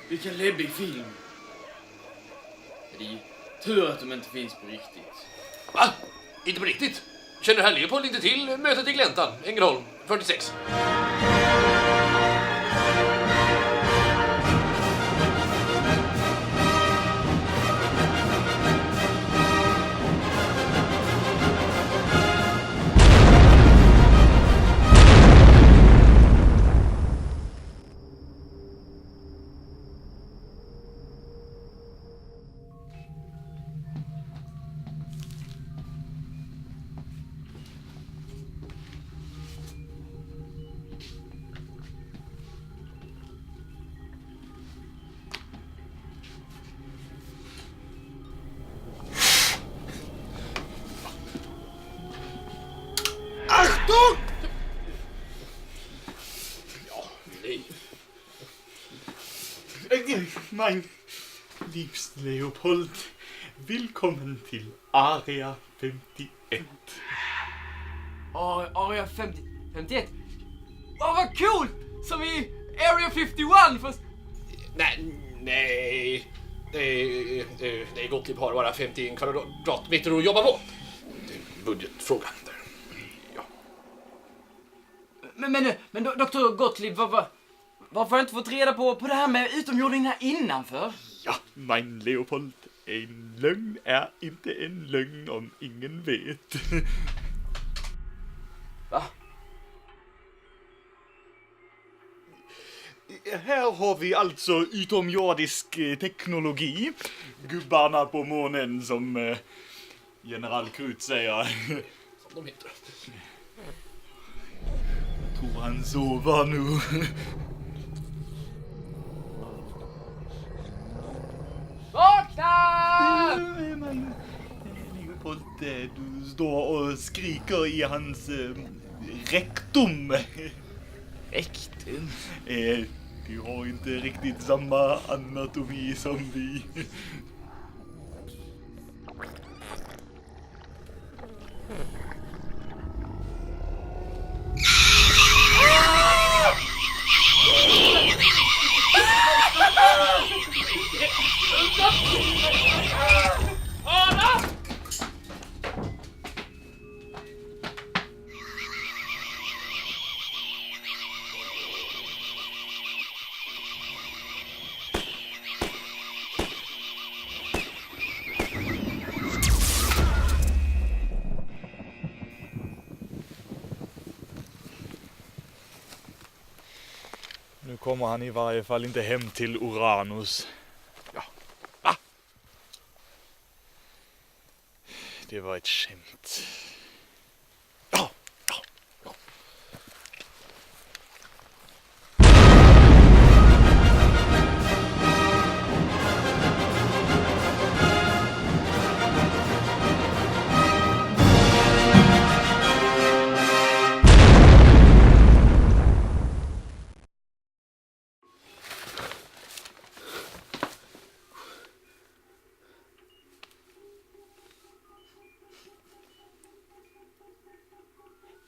Vilken läbbig film. Det är tur att de inte finns på riktigt. Va? Inte på riktigt? Känner herr Leopold inte till mötet i Gläntan, Ängelholm, 46? Achtung! Ja, nej. Mein liebst Leopold, välkommen till Area 51. Area 51? Vad coolt! Som i Area 51 fast... Nej. Nej, Gottlieb har bara 51 kvadratmeter att jobba på. Det är budgetfrågan där. Ja. Men doktor Gottlieb, varför har jag inte fått reda på det här med utomjordingarna innanför? Ja, mein Leopold, en lögn är inte en lögn om ingen vet. Va? Här har vi alltså utomjordisk teknologi. Gubbarna på månen som General Krut säger. Som de heter. Tror han sover nu. Vakna! Leopold, du står och skriker i hans rektum. Rektum? Du har inte riktigt samma anatomi som vi. Nu kommer han i varje fall inte hem till Uranus. Ja. Va? Det var ett skämt. Ja.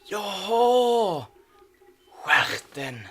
Jaha! Stjärten.